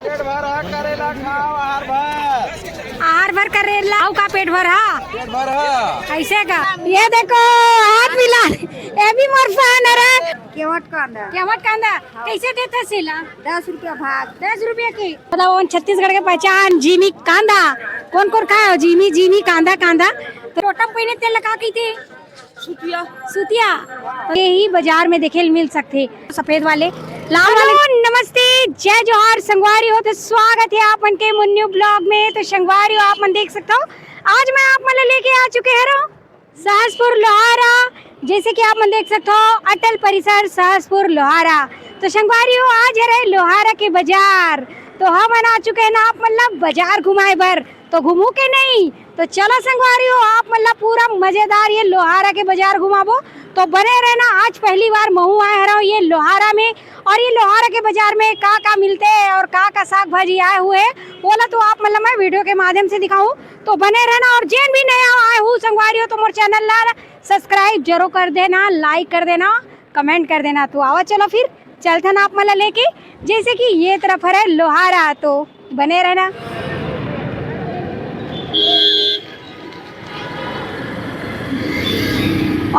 पेट भर हा करेला खाओ आहार भर करेला का पेट भर हा पेट भर हा ऐसे का। ये देखो हाथ मिला ये भी मोर फैन है। केवट कांदा कैसे देता सिला? 10 रुपया भाग। 10 रुपया की। बताओ छत्तीसगढ़ के पहचान जीमी कांदा कौन कौन खाए हो? जीमी कांदा कांदा तो टोटम पहिने तेल लगा की थी सुतिया तो यही बाजार में देखे मिल सकते सफेद वाले लाल वाले। नमस्ते जय जोहार संगवारी हो तो स्वागत है आपन के मुन्नू ब्लॉग में। तो संगवारी हो आप मन देख सकते हो आज मैं आप मन लेके आ चुके हैं सहसपुर लोहारा। जैसे कि आप मन देख सकते हो अटल परिसर सहसपुर लोहारा। तो संगवारी हो आज है लोहारा के बाजार। तो हम आ चुके हैं ना आप मतलब बाजार घुमाए भर तो घूमू के नहीं तो चलो संगवारी हो आप मतलब पूरा मजेदार ये लोहारा के बाजार घुमाबो तो बने रहना। आज पहली बार महू आए रहा हूँ ये लोहारा में और ये लोहारा के बाजार में का मिलते हैं और का साग भाजी आए हुए हैं बोला तो आप मतलब मैं वीडियो के माध्यम से दिखाऊं तो बने रहना। और जिन भी नया आए हूँ संगवारी हो तो मोर चैनल ला सब्सक्राइब जरूर कर देना, लाइक कर देना, कमेंट कर देना। तो आओ चलो फिर चलते ना आप मतलब लेके जैसे कि ये तरफ है लोहारा तो बने रहना।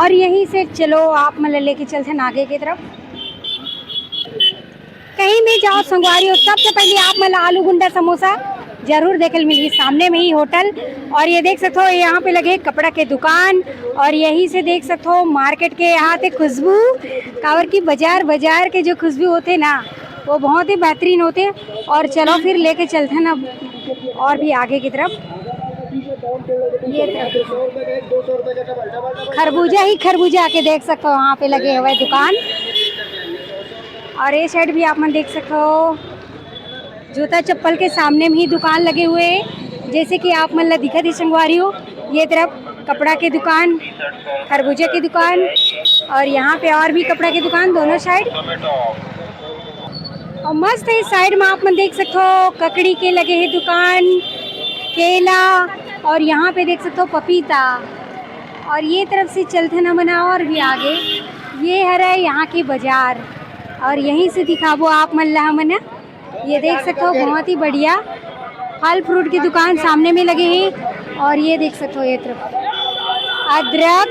और यहीं से चलो आप मतलब लेके चलते हैं आगे की तरफ। कहीं भी जाओ संगवारी हो सबसे पहले आप मतलब आलू गुंडा समोसा जरूर देखे मिलेगी सामने में ही होटल। और ये देख सकते हो यहाँ पे लगे कपड़ा के दुकान और यहीं से देख सकते हो मार्केट के यहाँ से खुशबू कावर की बाजार के जो खुशबू होते ना वो बहुत ही बेहतरीन होते। और चलो फिर लेके चलते हैं ना और भी आगे की तरफ। ये खरबूजा के देख सकते हो वहाँ पे लगे हुए दुकान। और ये साइड भी आप मन देख सकते हो जूता चप्पल के सामने में ही दुकान लगे हुए हैं जैसे कि आप मन ला दिखा थी संगवारी हो। ये तरफ कपड़ा के दुकान, खरबूजे की दुकान और यहाँ पे और भी कपड़ा की दुकान दोनों साइड। और मस्त है इस साइड में आप मन देख सकते हो ककड़ी के लगे हैं दुकान, केला और यहाँ पे देख सकते हो पपीता। और ये तरफ से चलते ना मना और भी आगे ये है यहाँ की बाजार और यहीं से दिखाबो आप मन ला मना। ये देख सकते हो बहुत ही बढ़िया फल फ्रूट की दुकान सामने में लगे हैं। और ये देख सकते हो ये तरफ अदरक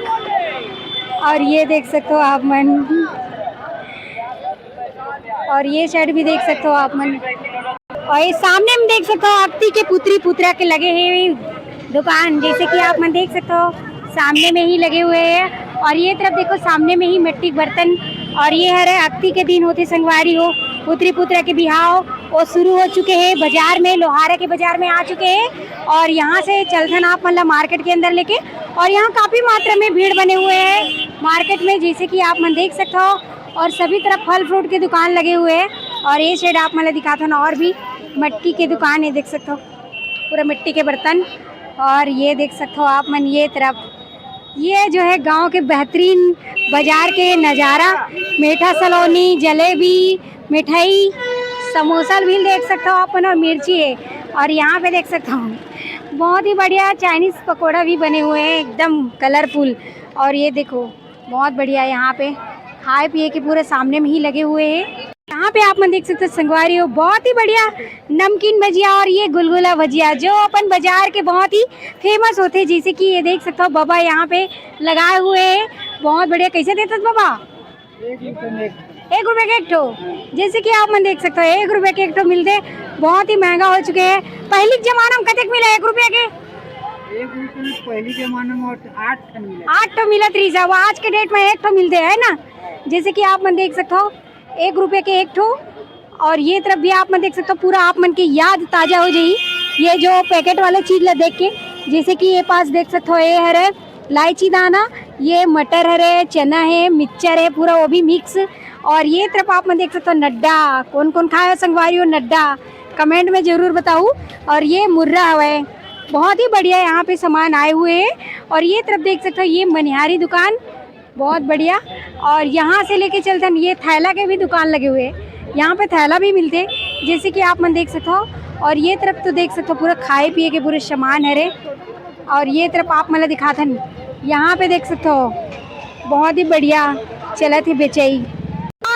और ये देख सकते हो आप मन। और ये साइड भी देख सकते हो आप मन। और ये सामने में देख सकते हो अक्ति के पुत्री पुत्रा के लगे हैं दुकान जैसे कि आप मन देख सकते हो सामने में ही लगे हुए हैं। और ये तरफ देखो सामने में ही मिट्टी बर्तन और ये है अक्ति के दिन होते संगवारी हो पुत्री पुत्रा के बिहाव वो शुरू हो चुके हैं बाजार में लोहारा के बाजार में आ चुके हैं। और यहाँ से चलते आप मतलब मार्केट के अंदर लेके और यहाँ काफ़ी मात्रा में भीड़ बने हुए हैं मार्केट में जैसे कि आप मन देख सकते हो। और सभी तरफ फल फ्रूट की दुकान लगे हुए हैं। और ये साइड आप मतलब दिखाता ना और भी मिट्टी की दुकान है देख सकते हो पूरा मिट्टी के बर्तन। और ये देख सकते हो आप मन ये तरफ ये जो है गांव के बेहतरीन बाजार के नज़ारा मीठा सलोनी जलेबी मिठाई समोसा भी देख सकते हो अपन और मिर्ची है। और यहाँ पे देख सकता हूँ बहुत ही बढ़िया चाइनीज़ पकोड़ा भी बने हुए हैं एकदम कलरफुल। और ये देखो बहुत बढ़िया यहाँ पे खाए पिए के पूरे सामने में ही लगे हुए हैं। यहाँ पे आप मन देख सकते हो संगवारी हो बहुत ही बढ़िया नमकीन भजिया और ये गुलगुला भजिया जो अपन बाजार के बहुत ही फेमस होते हैं जैसे कि ये देख सकते हो बाबा यहाँ पे लगाए हुए हैं बहुत बढ़िया। कैसे देते बाबा? 1 रुपये के एक ठो जैसे कि आप मन देख सकते हो 1 रुपये के एक ठो मिलते बहुत ही महंगा हो चुके हैं। पहले जमाना में कतक मिला 1 रुपये के? 1 रुपये पहले जमाने में 8 ठो मिलत रही साहब आज के डेट में 1 ठो मिलते है ना जैसे कि आप मन देख सकते हो 1 रुपये के एक ठो। और ये तरफ भी आप मन देख सकते हो पूरा आप मन की याद ताज़ा हो जाई ये जो पैकेट वाला चीज़ ला देख के जैसे कि ये पास देख सकते हो ये है इलायची दाना ये मटर है चना है मिक्सचर है पूरा वो भी मिक्स। और ये तरफ आप मन देख सकते हो नड्डा कौन कौन खाए संगवारी हो नड्डा कमेंट में ज़रूर बताऊँ। और ये मुर्रा है बहुत ही बढ़िया यहाँ पे सामान आए हुए हैं। और ये तरफ देख सकते हो ये मनिहारी दुकान बहुत बढ़िया। और यहाँ से लेके चलते हैं ये थैला के भी दुकान लगे हुए हैं यहाँ पे थैला भी मिलते जैसे कि आप मन देख सकते हो। और ये तरफ तो देख सकते हो पूरा खाए पिए के पूरे सामान है। और ये तरफ आप मतलब दिखाते हैं यहाँ पे देख सकते हो बहुत ही बढ़िया चलत है बेचई।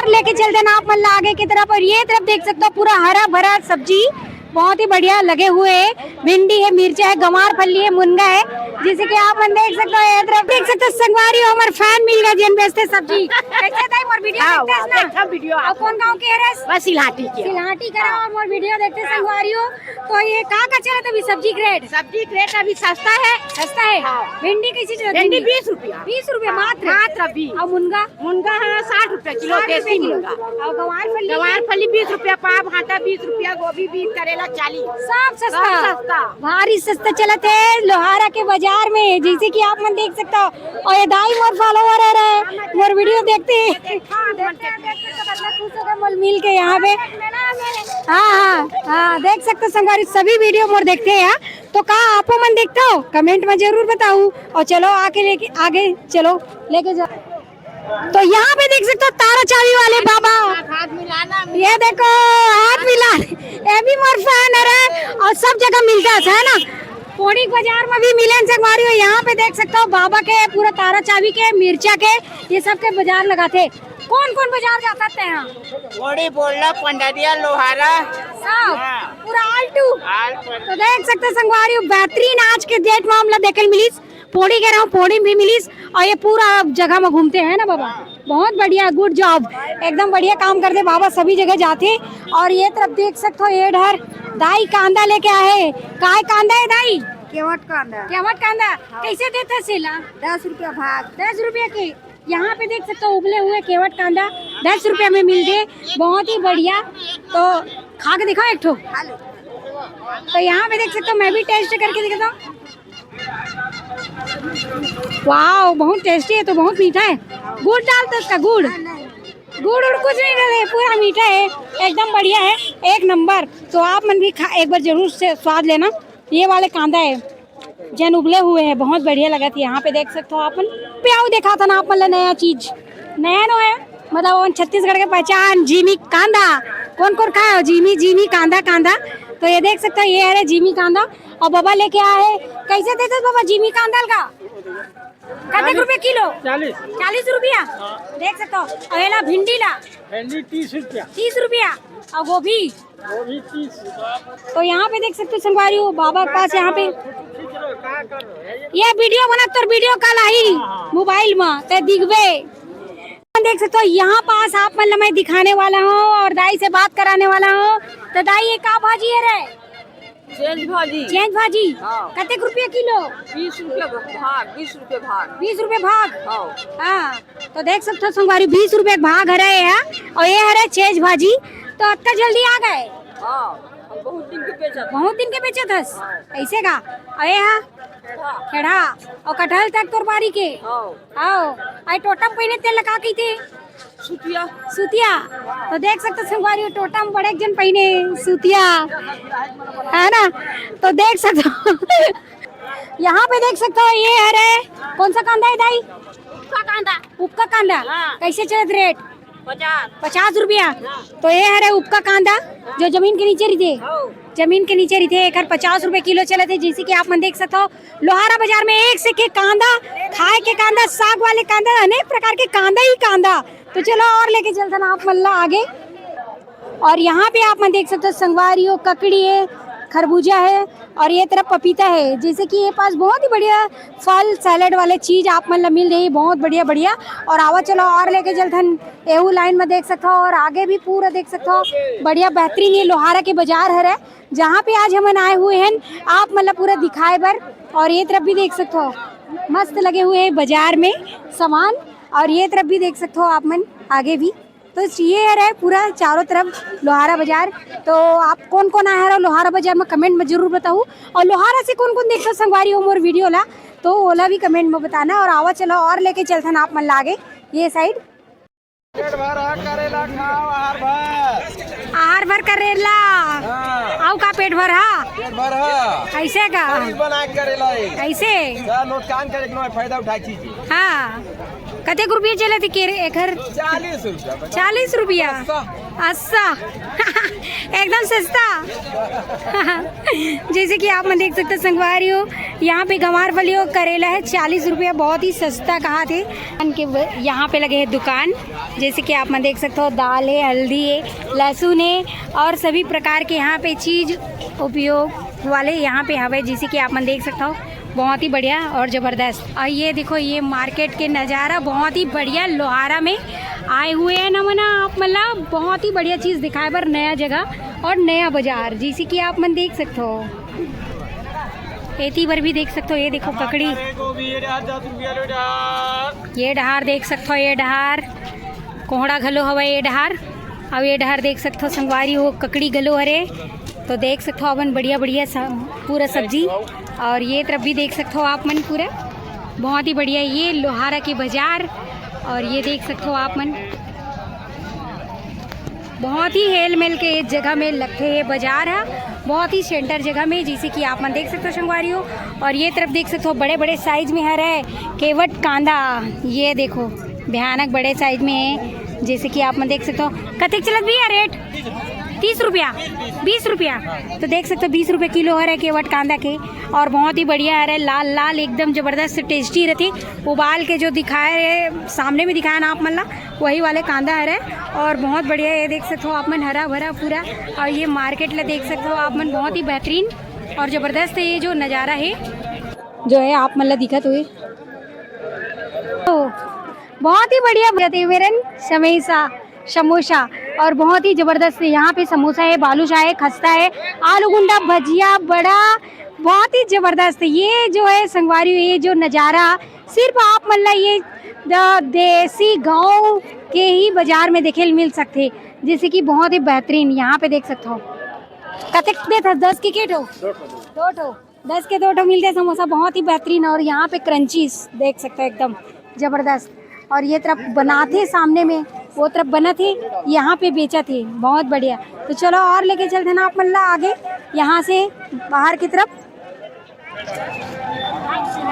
और लेके चलते ना आप मतलब आगे की तरफ। और ये तरफ देख सकते हो पूरा हरा भरा सब्जी बहुत ही बढ़िया लगे हुए है। भिंडी है, मिर्चा है, गंवार फली है, मुनगा है, जैसे कि आप मन देख सकते हो। ये तरफ देख सकते हो संगवारी हमारे फैन मिल गया जिन बेचते सब्जी। कैसे ताई मोर वीडियो देखते हैं ना? वीडियो आप कौन गांव के है? बस सिलहाटी के सिलहाटी करा और मोर वीडियो देखते संगवारी हो। तो ये कहाँ का चला अभी सब्जी ग्रेड? सब्जी ग्रेड अभी सस्ता है। सस्ता है। भिंडी कैसी चला? भिंडी 20 रुपया। 20 रुपया मात्र। मात्र 20। और मुनगा? मुनगा है 60 रुपया किलो, देसी मुनगा। और गंवार फली 20 रुपया पाव, भाटा 20 रुपया, गोभी 20, करेला 40। सब सस्ता। सस्ता भारी सस्ता चलते है लोहारा के बाजार में, जैसे कि आप मन देख सकते हो। और ये दाई मोर फॉलोवर है रहे, मोर वीडियो देखते हैं। मोल मिल के यहाँ पे हाँ देख सकते हो संगवारी, सभी वीडियो मोर देखते हैं यहाँ। तो कहा आपो मन देखते हो? कमेंट में जरूर बताऊँ। और चलो आके लेके आगे चलो लेके जाओ। तो यहाँ पे देख सकते हो तारा चावी वाले बाबा, ये देखो हाथ मिला, ये भी मोर फैन है और सब जगह मिलता है ना। पोड़ी बाजार में भी मिले संगवारी हो। यहाँ पे देख सकते हो बाबा के पूरा तारा चावी के, मिर्चा के, ये सब के बाजार लगाते। कौन कौन बाजार जाता है यहाँ? बड़ी बोलना, पंडरिया, लोहारा सब पूरा आलटू। तो देख सकते संगवारी बेहतरीन आज के डेट मामला देखल मिलीस। पोड़ी कह रहा हूँ, पोड़ी भी मिलीस और ये पूरा जगह में घूमते हैं ना बाबा। बहुत बढ़िया, गुड जॉब, एकदम बढ़िया काम करते बाबा, सभी जगह जाते। और ये तरफ देख सकते हो ये ढर दाई कांदा लेके आए। काय कांदा है दाई? केवट कांदा। केवट कांदा कैसे देते सिला? 10 रुपया भाग। 10 रुपया के। यहाँ पे देख सकते हो उबले हुए केवट कांदा 10 रुपया में मिलते, बहुत ही बढ़िया। तो खा के दिखाओ एक ठो। तो यहाँ पे देख सकते हो, मैं भी टेस्ट करके दिखाता हूँ। वाह बहुत टेस्टी है। तो बहुत मीठा है, गुड़ डालते इसका? गुड़ और कुछ नहीं डाले, पूरा मीठा है, एकदम बढ़िया है, एक नंबर। तो आप मन भी एक बार जरूर से स्वाद लेना। ये वाले कांदा है जन उबले हुए हैं, बहुत बढ़िया लगा था। यहाँ पे देख सकते हो आपन प्याऊ देखा था ना आप मतलब नया चीज, नया नो है मतलब छत्तीसगढ़ के पहचान जिमी कांदा। कौन कौन खाए हो? जिमी कांदा। तो ये देख सकते हो ये है जिमी कांदा और बाबा लेके आए। कैसे देते बाबा जिमी कांदा का? कितने रुपए किलो? 40 रुपया। देख सकते हो। और ये ला भिंडी 30 रुपया। 30 रुपया। और गोभी 30। तो यहाँ पे देख सकते हो संगवारी हो बाबा के पास। यहाँ पे ये वीडियो बना तो वीडियो कल आई मोबाइल में ते दिखबे। देख सकते हो यहाँ पास आप मतलब मैं दिखाने वाला हूँ और दाई से बात कराने वाला हूँ। तो दाई ये का भाजी है रे? चेंज भाजी। चेंज भाजी कितने रुपया किलो? 20 रुपया भाग। 20 रुपया भाग। 20 रुपये भाग। हाँ तो देख सकते हो संगवारी 20 रुपये भाग है यहाँ। और ये है चेंज भाजी। तो इतना जल्दी आ गए? बहुत दिन के बेचा। बहुत दिन के बेचे थस ऐसे का? अरे हाँ खेड़ा और कटहल तक तोर बारी के। आओ आई टोटम पहने तेल लगा की थे सुतिया। तो देख सकते संगवारी टोटम बड़े जन पहने सुतिया है ना। तो देख सकते हो यहाँ पे देख सकते हो ये है रे कौन सा कांदा है दाई? उपका कांदा। कैसे चलत रेट? 50 रुपया। तो ये है रे उपका कांदा जो जमीन के नीचे रहते, जमीन के नीचे रहते। एक 50 रुपए किलो चले थे। जैसे कि आप मन देख सकते हो लोहारा बाजार में एक से के कांदा, खाए के कांदा, साग वाले कांदा, अनेक प्रकार के कांदा ही कांदा। तो चलो और लेके चलते ना आप मल्ला आगे। और यहाँ पे आप मन देख सकते हो संगवारी हो ककड़ी है, खरबूजा है और ये तरफ पपीता है। जैसे कि ये पास बहुत ही बढ़िया फल सैलेड वाले चीज आप मतलब मिल रही है, बहुत बढ़िया। और आवा चलो और लेके चलथन एहू लाइन में देख सकते हो। और आगे भी पूरा देख सकते हो बढ़िया बेहतरीन ये लोहारा के बाजार है जहाँ पे आज हम आए हुए हैं आप मतलब पूरा दिखाए बर। और ये तरफ भी देख सकते हो मस्त लगे हुए हैं बाजार में सामान। और ये तरफ भी देख सकते हो आप मन आगे भी। तो ये है पूरा चारों तरफ लोहारा बाजार। तो आप कौन कौन आया है लोहारा बाजार में कमेंट में जरूर बताऊँ। और लोहारा से कौन कौन देखते संगवारी हो मोर वीडियो ला तो ओला भी कमेंट में बताना। और आवा चलो और लेके चलते आप मन लागे ये साइड। पेट भर करेला खाओ, आहार भर करेला। आओ का पेट भर पेट भर ऐसे का बना करेला ऐसे नुकसान करे फायदा उठा कीजिए। हाँ कते रुपये चले थे केरे एकर? 40 रुपया। 40 रुपया। अच्छा एकदम सस्ता जैसे कि आप मैं देख सकते संगवारी हो यहाँ पे गंवार फली और करेला है 40 रुपया, बहुत ही सस्ता कहा थे। यहाँ पे लगे हैं दुकान, जैसे कि आप मैं देख सकते हो दाल है, हल्दी है, लहसुन है और सभी प्रकार के यहाँ पे चीज़ उपयोग वाले यहाँ पे हवे, जैसे कि आप मैं देख सकते हो बहुत ही बढ़िया और ज़बरदस्त। और ये देखो ये मार्केट के नज़ारा बहुत ही बढ़िया लोहारा में आए हुए हैं ना मना आप, मतलब बहुत ही बढ़िया चीज़ दिखाए पर नया जगह और नया बाजार, जैसे कि आप मन देख सकते हो। एती पर भी देख सकते हो, ये देखो ककड़ी, ये डहार देख सकते हो, ये डहार कोहड़ा घलो हवा, ये डहार अब ये डहार देख सकते हो संगवारी हो ककड़ी घलो हरे, तो देख सकते हो अपन बढ़िया बढ़िया पूरा सब्जी। और ये तरफ भी देख सकते हो आप मन पूरा बहुत ही बढ़िया ये लोहारा के बाजार। और ये देख सकते हो आप मन बहुत ही हेल मेल के इस जगह में लगते हैं बाजार है, बहुत ही सेंटर जगह में, जैसे कि आप मन देख सकते हो संगवारी हो। और ये तरफ देख सकते हो बड़े बड़े साइज में है केवट कांदा, ये देखो भयानक बड़े साइज में है, जैसे कि आप मन देख सकते हो। कतिक चलत भी है रेट 30 रुपया 20 रुपया, तो देख सकते हो 20 रुपये किलो है केवट कांदा के। और बहुत ही बढ़िया है, लाल लाल एकदम ज़बरदस्त टेस्टी रहती, उबाल के जो दिखाए रहे सामने में दिखाया ना आप मन ला वही वाले कांदा है और बहुत बढ़िया ये देख सकते हो आप मन हरा भरा पूरा। और ये मार्केट ला देख सकते हो आप मन बहुत ही बेहतरीन और ज़बरदस्त है ये जो नज़ारा है जो है आप मन ला दिखत हुए, तो बहुत ही बढ़िया मेरन समोसा समोसा और बहुत ही ज़बरदस्त है। यहाँ पे समोसा है, बालूशाह है, खस्ता है, आलू गुंडा, भजिया, बड़ा, बहुत ही ज़बरदस्त है ये जो है संगवारी। ये जो नज़ारा सिर्फ आप मतलब ये देसी गांव के ही बाजार में देखे मिल सकते, जैसे कि बहुत ही बेहतरीन यहाँ पे देख सकते हो। कतक दे था 10 के केट हो 10 के 2 मिलते हैं समोसा, बहुत ही बेहतरीन। और यहाँ पे क्रंचीज देख सकते हो एकदम ज़बरदस्त। और ये तरफ बनाते सामने में, वो तरफ बना थे, यहाँ पे बेचा थे, बहुत बढ़िया। तो चलो और लेके चलते ना आप मल्ला आगे यहाँ से बाहर की तरफ।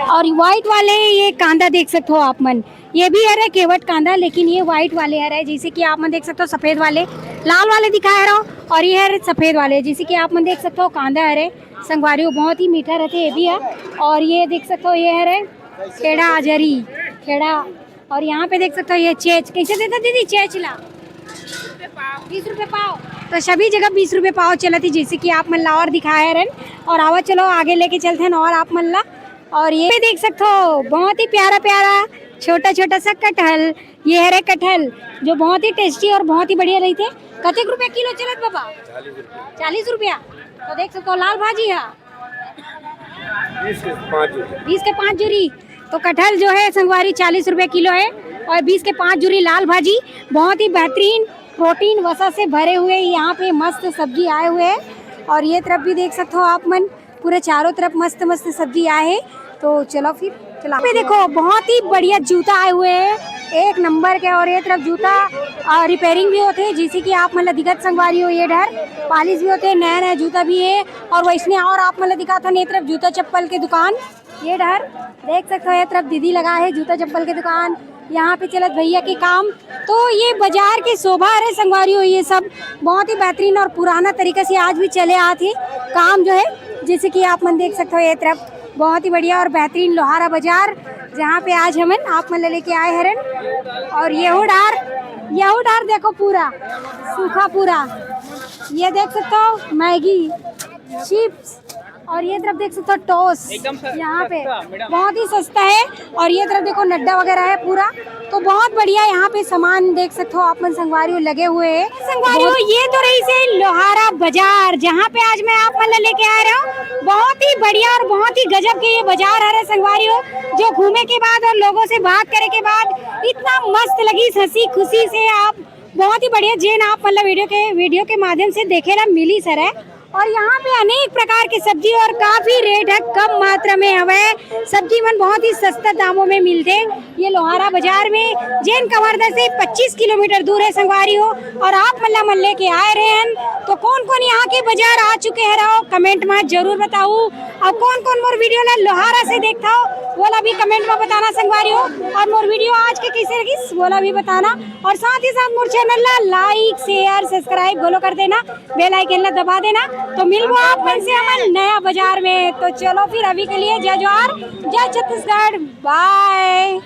और वाइट वाले ये कांदा देख सकते हो आप मन, ये भी है केवट कांदा, लेकिन ये वाइट वाले है जैसे कि आप मन देख सकते हो। सफ़ेद वाले लाल वाले दिखाया रहा हूँ और ये है सफ़ेद वाले, जैसे कि आप मन देख सकते हो कांदा है संगवारी बहुत ही मीठा रहते ये भी है। और ये देख सकते हो ये है खेड़ा आजरी खेड़ा। और यहाँ पे देख सकते हो ये चेच कैसे देता दीदी, चेचला 20 रुपये पाव, तो सभी जगह 20 रुपये पाव चला थी, जैसे कि आप मल्ला और दिखाया रन। और आवा चलो आगे लेके चलते हैं और आप मल्ला। और ये देख सकते हो बहुत ही प्यारा प्यारा छोटा छोटा सा कटहल, ये है कटहल जो बहुत ही टेस्टी और बहुत ही बढ़िया रही थे। कतिक रुपया किलो चलत बाबा? 40 रुपया। तो देख सकते हो लाल भाजी है 20 के 5 जूरी, तो कटहल जो है संगवारी 40 रुपये किलो है और 20 के 5 जूरी लाल भाजी, बहुत ही बेहतरीन प्रोटीन वसा से भरे हुए यहाँ पे मस्त सब्जी आए हुए हैं। और ये तरफ भी देख सकते हो आप मन पूरे चारों तरफ मस्त मस्त सब्जी आए हैं। तो चलो फिर चलो पे देखो बहुत ही बढ़िया जूता आए हुए हैं 1 नंबर के। और ये तरफ जूता रिपेयरिंग भी होते हैं, जैसे कि आप मतलब दिक्कत संगवारी हो, ये डर पालिश भी होते हैं, नया नया जूता भी है। और वैसने और आप मतलब दिखा था ये तरफ जूता चप्पल की दुकान, ये डर देख सकते हो, ये तरफ दीदी लगा है जूता चप्पल की दुकान, यहाँ पे चलत भैया के काम। तो ये बाजार की शोभा है संगवारी हो, ये सब बहुत ही बेहतरीन और पुराना तरीके से आज भी चले आते काम जो है, जैसे कि आप मन देख सकते हो। ये तरफ बहुत ही बढ़िया और बेहतरीन लोहारा बाजार, जहाँ पे आज हम आप मन लेके आए हरन। और येहू डार देखो पूरा सूखा पूरा, ये देख सकते हो मैगी, चिप्स। और ये तरफ देख सकते हो टोस्ट, यहाँ पे बहुत ही सस्ता है। और ये तरफ देखो नड्डा वगैरह है पूरा, तो बहुत बढ़िया यहाँ पे सामान देख सकते हो आप मन संगवारी लगे हुए हैं। संगवारी हो ये तो रही से लोहारा बाजार, जहाँ पे आज मैं आप मन लेके आ रहा हूँ। बहुत ही बढ़िया और बहुत ही गजब के ये बाजार है संगवारी हो, जो घूमे के बाद और लोगों से बात करे के बाद इतना मस्त लगी, हंसी खुशी से आप बहुत ही बढ़िया जेन आप मतलब वीडियो के माध्यम से देखेला मिली सर है। और यहाँ पे अनेक प्रकार की सब्जी और काफी रेट है, कम मात्रा में हवे सब्जी मन बहुत ही सस्ता दामों में मिलते। ये लोहारा बाजार में जैन कवर्धा से 25 किलोमीटर दूर है संगवारी हो। और आप मल्ला मल्ले के आए रहे हैं, तो कौन कौन यहाँ के बाजार आ चुके हैं रहो कमेंट में जरूर बताओ। और कौन कौन मोर वीडियो ला लोहारा से देखता हो बोला भी कमेंट में बताना संगवारी हो। और मोर वीडियो आज के कैसे लगी बोला भी बताना। और साथ ही साथ मोर चैनल ला लाइक शेयर सब्सक्राइब बोलो कर देना, बेल आइकन ला दबा देना। तो मिलबो आप मन से हमारे नया बाजार में। तो चलो फिर अभी के लिए जय जवाहर जय छत्तीसगढ़, बाय।